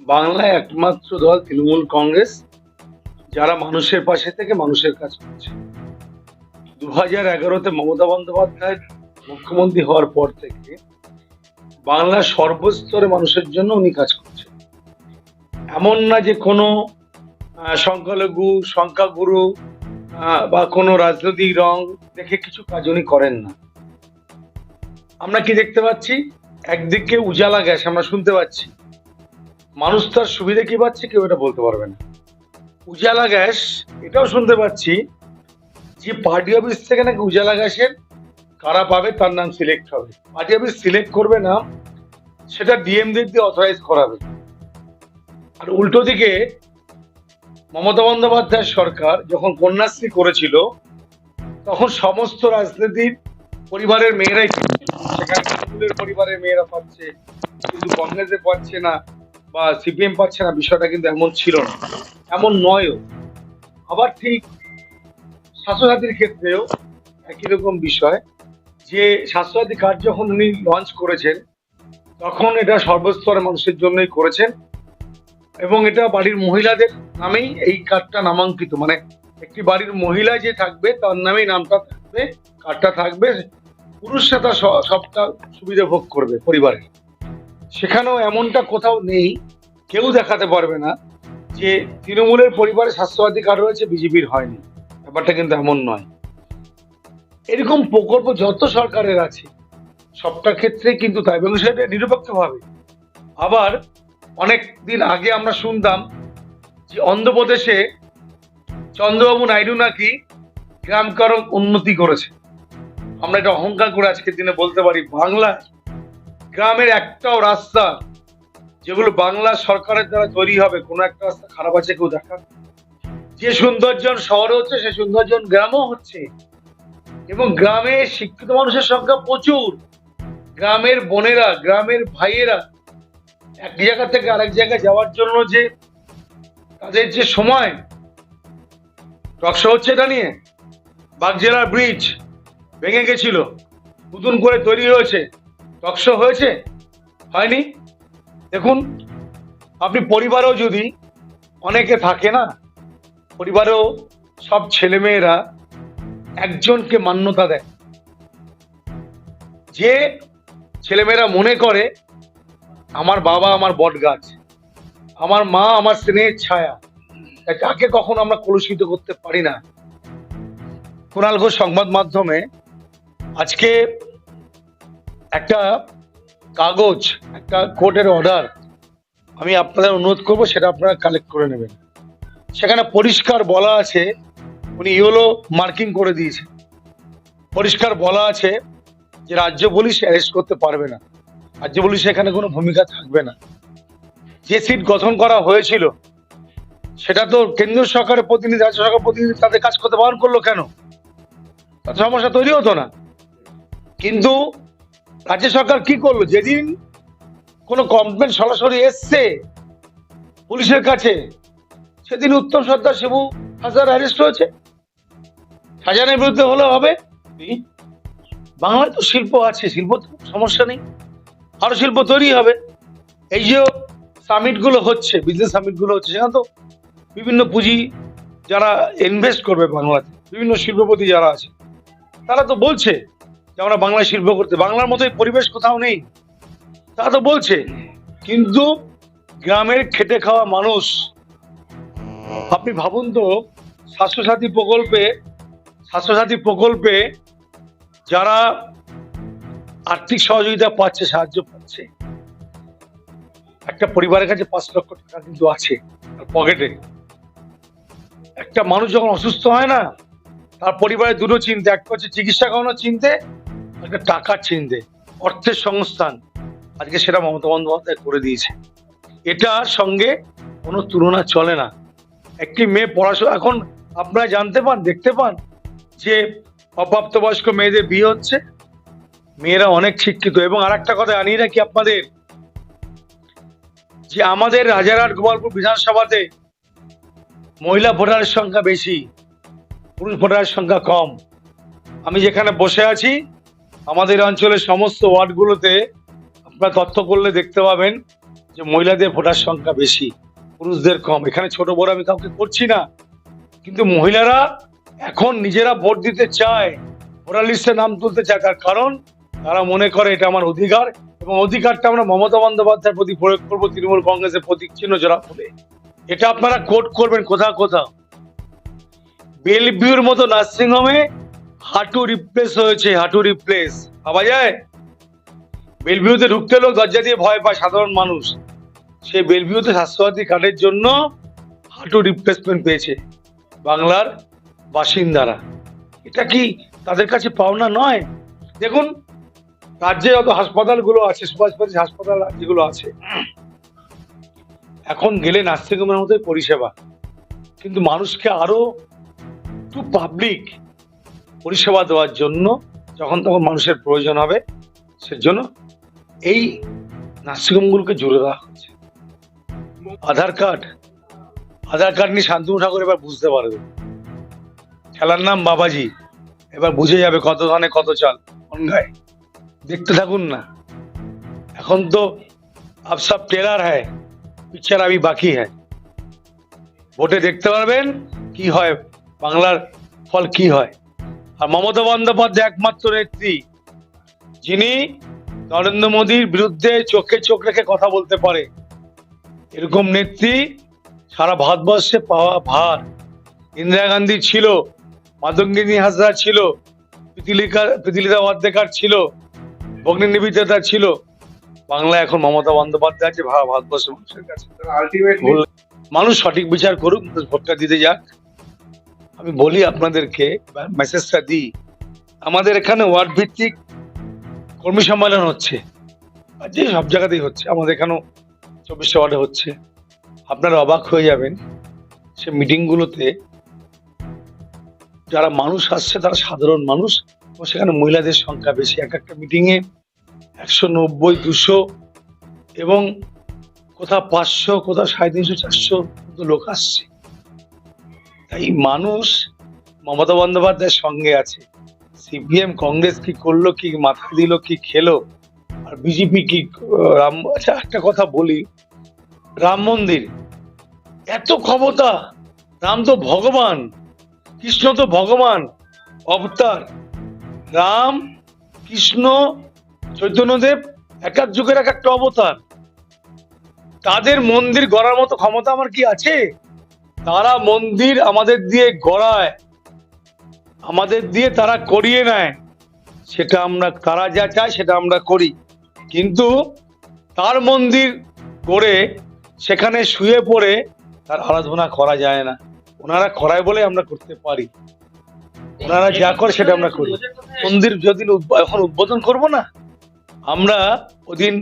বাংলায় একমাত্র দল তৃণমূল কংগ্রেস, যারা মানুষের পাশে থেকে মানুষের কাজ করছে। 2011-তে মমতা বন্দ্যোপাধ্যায় মুখ্যমন্ত্রী হওয়ার পর থেকে বাংলার সর্বস্তরে মানুষের জন্য উনি কাজ করছেন। এমন না যে কোনো সংখ্যালঘু, সংখ্যাগুরু বা কোনো রাজনৈতিক রং দেখে কিছু কাজ উনি করেন না। আমরা কি দেখতে পাচ্ছি? একদিকে উজালা গ্যাস আমরা শুনতে পাচ্ছি, মানুষ তার সুবিধা কি পাচ্ছে কেউ এটা বলতে পারবে না। উজালা গ্যাস এটাও শুনতে পাচ্ছি যে পার্টি অফিস থেকে নাকি উজালা গ্যাসের কারা পাবে তার নাম সিলেক্ট হবে। পার্টি অফিস সিলেক্ট করবে না, সেটা ডিএমদের দিয়ে অথরাইজ করাবে। আর উল্টো দিকে মমতা বন্দ্যোপাধ্যায় সরকার যখন কন্যাশ্রী করেছিল তখন সমস্ত রাজনীতির পরিবারের মেয়েরাই সেখানে তৃণমূলের পরিবারের মেয়েরা পাচ্ছে, কিন্তু কংগ্রেসে পাচ্ছে না বা সিপিএম পাচ্ছে না। বিষয়টা কিন্তু এমন ছিল না, এমন নয়ও। আবার ঠিক স্বাস্থ্যসাথীর ক্ষেত্রেও একই রকম বিষয়, যে স্বাস্থ্যসাথী কার্ড যখন উনি লঞ্চ করেছেন তখন এটা সর্বস্তরের মানুষের জন্যই করেছেন, এবং এটা বাড়ির মহিলাদের নামেই এই কার্ডটা নামাঙ্কিত। মানে একটি বাড়ির মহিলা যে থাকবে তার নামেই নামটা থাকবে, কার্ডটা থাকবে, পুরুষরা তার সবটা সুবিধা ভোগ করবে পরিবারের। সেখানেও এমনটা কোথাও নেই, কেউ দেখাতে পারবে না যে তৃণমূলের পরিবারে স্বাস্থ্যসাথী কার্ড রয়েছে, বিজেপির হয়নি। ব্যাপারটা কিন্তু এমন নয়। এরকম প্রকল্প যত সরকারের আছে সবটার ক্ষেত্রে কিন্তু তাই, এবং সেটা নিরপেক্ষভাবে। আবার অনেক দিন আগে আমরা শুনতাম যে অন্ধ্রপ্রদেশে চন্দ্রবাবু নাইডু নাকি গ্রামকার উন্নতি করেছে। আমরা এটা অহংকার করে আজকের দিনে বলতে পারি, বাংলা গ্রামের একটাও রাস্তা যেগুলো বাংলা সরকারের দ্বারা তৈরি হবে, কোনো একটা রাস্তা খারাপ আছে কেউ দেখা? যে সৌন্দর্যন শহরে হচ্ছে সে সৌন্দর্যন গ্রামও হচ্ছে, এবং গ্রামে শিক্ষিত মানুষের সংখ্যা প্রচুর। গ্রামের বোনেরা, গ্রামের ভাইয়েরা এক জায়গা থেকে আরেক জায়গায় যাওয়ার জন্য যে তাদের যে সময়, টকশো হচ্ছে এটা নিয়ে, বাগজেলার ব্রিজ ভেঙে গেছিল, নতুন করে তৈরি হয়েছে, টকশো হয়েছে? হয়নি। দেখুন, আপনি পরিবারেও যদি অনেকে থাকে না, পরিবারেও সব ছেলেমেয়েরা একজনকে মান্যতা দেয়। যে ছেলেমেয়েরা মনে করে আমার বাবা আমার বট গাছ, আমার মা আমার স্নেহের ছায়া, তাকে কখনো আমরা কলুষিত করতে পারি না। কুণাল ঘোষ সংবাদ মাধ্যমে আজকে একটা কাগজ, একটা কোর্টের অর্ডার আমি আপনাদের অনুরোধ করব, সেটা আপনারা কালেক্ট করে নেবেন। সেখানে পরিষ্কার বলা আছে, উনি ইয়েলো মার্কিং করে দিয়েছে, পরিষ্কার বলা আছে যে রাজ্য পুলিশ অ্যারেস্ট করতে পারবে না, রাজ্য পুলিশ এখানে কোনো ভূমিকা থাকবে না। যে সিট গঠন করা হয়েছিল সেটা তো কেন্দ্রীয় সরকারের প্রতিনিধি, রাজ্য সরকার প্রতিনিধি, তাদের কাজ করতে বারণ করলো কেন? তাতে সমস্যা তৈরি হতো না। কিন্তু রাজ্য সরকার কি করলো? যেদিন কোনো কমপ্লেন সরাসরি এসছে পুলিশের কাছে, সেদিন উত্তম সর্দার, শিবু হাজার অ্যারেস্ট হয়েছে। শাহজাহানের বিরুদ্ধে হলে হবে। বাংলায় তো শিল্প আছে, শিল্প তো সমস্যা নেই, আরো শিল্প তৈরি হবে। এই যে সামিট গুলো হচ্ছে, বিজনেস সামিট গুলো হচ্ছে, সেখানে তো বিভিন্ন পুঁজি যারা ইনভেস্ট করবে বাংলাতে, বিভিন্ন শিল্পপতি যারা আছে, তারা তো বলছে যে আমরা বাংলায় শিল্প করতে, বাংলার মতোই পরিবেশ কোথাও নেই, তারা তো বলছে। কিন্তু গ্রামের খেটে খাওয়া মানুষ, আপনি ভাবুন তো, স্বাস্থ্যসাথী প্রকল্পে যারা আর্থিক সহযোগিতা পাচ্ছে, সাহায্য পাচ্ছে, একটা পরিবারের কাছে 5 লক্ষ টাকা কিন্তু আছে পকেটে। একটা মানুষ যখন অসুস্থ হয় না, তার পরিবারের দুটো চিন্তা, একটা হচ্ছে চিকিৎসা করানোর চিন্তে, একটা টাকার চিন্তে, অর্থের সংস্থান। আজকে সেটা মমতা বন্দ্যোপাধ্যায় করে দিয়েছে। এটার সঙ্গে কোনো তুলনা চলে না। একটি মেয়ে পড়াশোনা, এখন আপনারা জানতে পান, দেখতে পান যে অপ্রাপ্তবয়স্ক মেয়েদের বিয়ে হচ্ছে, মেয়েরা অনেক শিক্ষিত। এবং আর একটা কথা জানিয়ে রাখি আপনাদের, যে আমাদের রাজারহাট গোপালপুর বিধানসভাতে মহিলা ভোটারের সংখ্যা বেশি, পুরুষ ভোটারের সংখ্যা কম। আমি যেখানে বসে আছি, আমাদের অঞ্চলের সমস্ত ওয়ার্ডগুলোতে আপনারা তথ্য করলে দেখতে পাবেন যে মহিলাদের ভোটার সংখ্যা বেশি, পুরুষদের কম। এখানে ছোট বড় আমি কাউকে করছি না, কিন্তু মহিলারা এখন নিজেরা ভোট দিতে চায়, ভোটার লিস্টে নাম তুলতে চায়। তার কারণ তারা মনে করে এটা আমার অধিকার, এবং অধিকারটা আমরা মমতা বন্দ্যোপাধ্যায়ের প্রতি প্রয়োগ করবো, তৃণমূল কংগ্রেসের প্রতীক চিহ্ন জোড়া ফুলে। এটা আপনারা কোট করবেন কোথাও কোথাও। বেলভিউর মতো নার্সিংহোমে হাঁটু রিপ্লেস হয়েছে, হাঁটু রিপ্লেস ভাবা যায়? বেলভিউতে ঢুকতে লোক দরজা দিয়ে ভয় পায় সাধারণ মানুষ, সেই বেলভিউতে স্বাস্থ্যসাথী কার্ডের জন্য হাঁটু রিপ্লেসমেন্ট পেয়েছে বাংলার বাসিন্দারা। এটা কি তাদের কাছে পাওনা নয়? দেখুন, রাজ্যে যত হাসপাতালগুলো আছে, সুপারস্পেশালিটি হাসপাতাল যেগুলো আছে, এখন গেলে নার্সিংহোমের মতোই পরিষেবা, কিন্তু মানুষকে আরো একটু পাবলিক পরিষেবা দেওয়ার জন্য যখন তখন মানুষের প্রয়োজন হবে, সেজন্য এই নার্সিংহোমগুলোকে জুড়ে দেওয়া হচ্ছে। আধার কার্ড নিয়ে শান্তনু ঠাকুর এবার বুঝতে পারবে। খেলার নাম বাবাজি, এবার বুঝে যাবে কত ধানে কত চাল অনগায়। দেখতে থাকুন না, এখন তো আব সব টেলার হ্যায়, পিকচার আবি বাকি হ্যায়। ভোটে দেখতে পারবেন কি হয়, বাংলার ফল কি হয়। আর মমতা বন্দ্যোপাধ্যায় একমাত্র নেত্রী যিনি নরেন্দ্র মোদীর বিরুদ্ধে চোখে চোখ রেখে কথা বলতে পারে। এরকম নেত্রী সারা ভারতবর্ষে পাওয়া ভার। ইন্দিরা গান্ধী ছিল, মাতঙ্গিনী হাজরা ছিল, প্রীতিলতা ওয়াদ্দেদার ছিল, ভগ্নী নিবেদিতা ছিল। বাংলা এখন মমতা বন্দ্যোপাধ্যায় আছে ভারতবর্ষের মানুষের কাছে। মানুষ সঠিক বিচার করুক, ভোটটা দিতে যাক। আমি বলি আপনাদেরকে, মেসেজটা দিই, আমাদের এখানে ওয়ার্ড ভিত্তিক কর্মী সম্মেলন হচ্ছে, যে সব জায়গাতেই হচ্ছে, আমাদের এখানেও 24টা ওয়ার্ডে হচ্ছে। আপনারা অবাক হয়ে যাবেন, সে মিটিংগুলোতে যারা মানুষ আসছে তারা সাধারণ মানুষ, এবং সেখানে মহিলাদের সংখ্যা বেশি। একটা মিটিংয়ে 190, 200 এবং কোথাও 500, কোথাও 350, 400 লোক আসছে। তাই মানুষ মমতা বন্দ্যোপাধ্যায়ের সঙ্গে আছে। সিপিএম কংগ্রেস কি করলো, কি মাথা দিল, কি খেলো, আর বিজেপি কি আচ্ছা একটা কথা বলি, রাম মন্দির এত ক্ষমতা, রাম তো ভগবান, কৃষ্ণ তো ভগবান অবতার। রাম, কৃষ্ণ, চৈতন্যদেব এক এক যুগের এক একটা অবতার। তাদের মন্দির গড়ার মতো ক্ষমতা আমার কি আছে? তারা মন্দির আমাদের দিয়ে গড়ায়, আমাদের দিয়ে তারা করিয়ে নেয়, সেটা আমরা, তারা যা চায় সেটা আমরা করি। কিন্তু তার মন্দির গড়ে সেখানে শুয়ে পড়ে তার আরাধনা করা যায় না। ওনারা করায় বলে আমরা করতে পারি, ওনারা যা করে সেটা আমরা করি। মন্দির যদি এখন উদ্বোধন করব না, আমরা ওদিন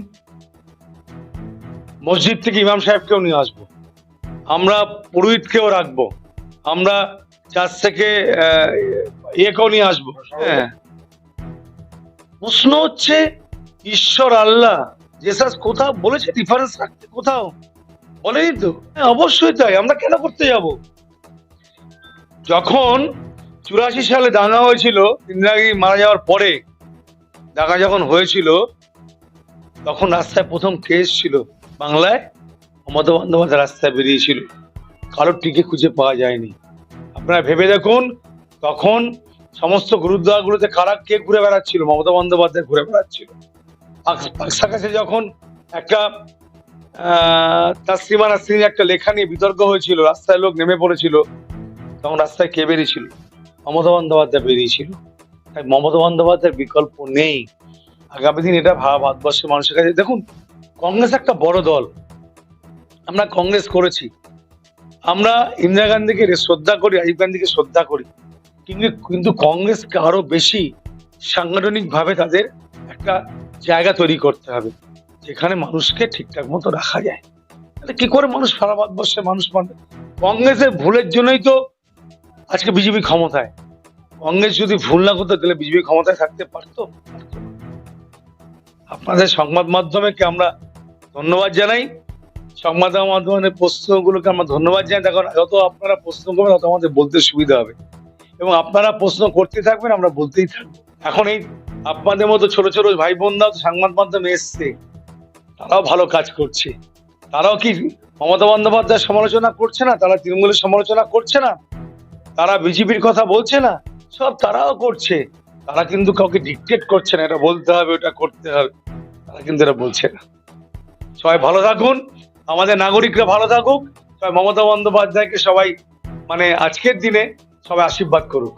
মসজিদ থেকে ইমাম সাহেবকেও নিয়ে আসবো, আমরা পুরোহিতকেও রাখবো, আমরা চার্চ থেকে ইয়েকেও নিয়ে আসবো। হ্যাঁ, প্রশ্ন হচ্ছে ঈশ্বর আল্লাহ জেসাস কোথাও বলেছে ডিফারেন্স রাখতে? কোথাও বলেনি তো। হ্যাঁ, অবশ্যই তাই, আমরা কেন করতে যাব? যখন 84 সালে দাঙ্গা হয়েছিল, ইন্দিরা গান্ধী মারা যাওয়ার পরে দাঙ্গা যখন হয়েছিল, তখন রাস্তায় প্রথম কেস ছিল বাংলায়, মমতা বন্দ্যোপাধ্যায় রাস্তায় বেরিয়েছিল, কারোর টিকে খুঁজে পাওয়া যায়নি। আপনারা ভেবে দেখুন, তখন সমস্ত গুরুদ্বারগুলোতে কে ঘুরে বেড়াচ্ছিল? মমতা বন্দ্যোপাধ্যায় ঘুরে বেড়াচ্ছিল। পাকসা কাছে যখন একটা তাসলিমা নাসরিনের একটা লেখা নিয়ে বিতর্ক হয়েছিল, রাস্তায় লোক নেমে পড়েছিল, তখন রাস্তায় কে বেরিয়েছিল? মমতা বন্দ্যোপাধ্যায় বেরিয়েছিল। তাই মমতা বন্দ্যোপাধ্যায়ের বিকল্প নেই। আগামী দিন এটা ভারতবর্ষের মানুষের কাছে, দেখুন কংগ্রেস একটা বড় দল, আমরা কংগ্রেস করেছি, আমরা ইন্দিরা গান্ধীকে শ্রদ্ধা করি, রাজীব গান্ধীকে শ্রদ্ধা করি, কিন্তু কংগ্রেসকে আরো বেশি সাংগঠনিক ভাবে তাদের একটা জায়গা তৈরি করতে হবে, যেখানে মানুষকে ঠিকঠাক মতো রাখা যায়। তাহলে কি করে মানুষ সারা ভারতবর্ষের মানুষ মানবে? কংগ্রেসের ভুলের জন্যই তো আজকে বিজেপি ক্ষমতায়। কংগ্রেস যদি ভুল না করতো তাহলে বিজেপি ক্ষমতায় থাকতে পারতো? আপনাদের সংবাদ মাধ্যমকে আমরা ধন্যবাদ জানাই, সংবাদ মাধ্যমের প্রশ্নগুলোকে আমরা ধন্যবাদ জানাই। দেখুন, যত আপনারা প্রশ্ন করবেন তত আমাদের বলতে সুবিধা হবে, এবং আপনারা প্রশ্ন করতে থাকবেন, আমরা বলতেই থাকবো। এখন এই আপনাদের মতো ছোট ছোট ভাই বোনরাও সংবাদ মাধ্যমে এসছে, তারাও ভালো কাজ করছে, তারাও কি মমতা বন্দ্যোপাধ্যায়ের সমালোচনা করছে না? তারা তৃণমূলের সমালোচনা করছে না? তারা বিজেপির কথা বলছে না? সব তারাও করছে। তারা কিন্তু কাউকে ডিকটেট করছে না, এটা বলতে হবে, ওটা করতে হবে। তারা কিন্তু এটা বলছে না। সবাই ভালো থাকুন, আমাদের নাগরিকরা ভালো থাকুক, সবাই মমতা বন্দ্যোপাধ্যায়কে সবাই মানে আজকের দিনে সবাই আশীর্বাদ করুক।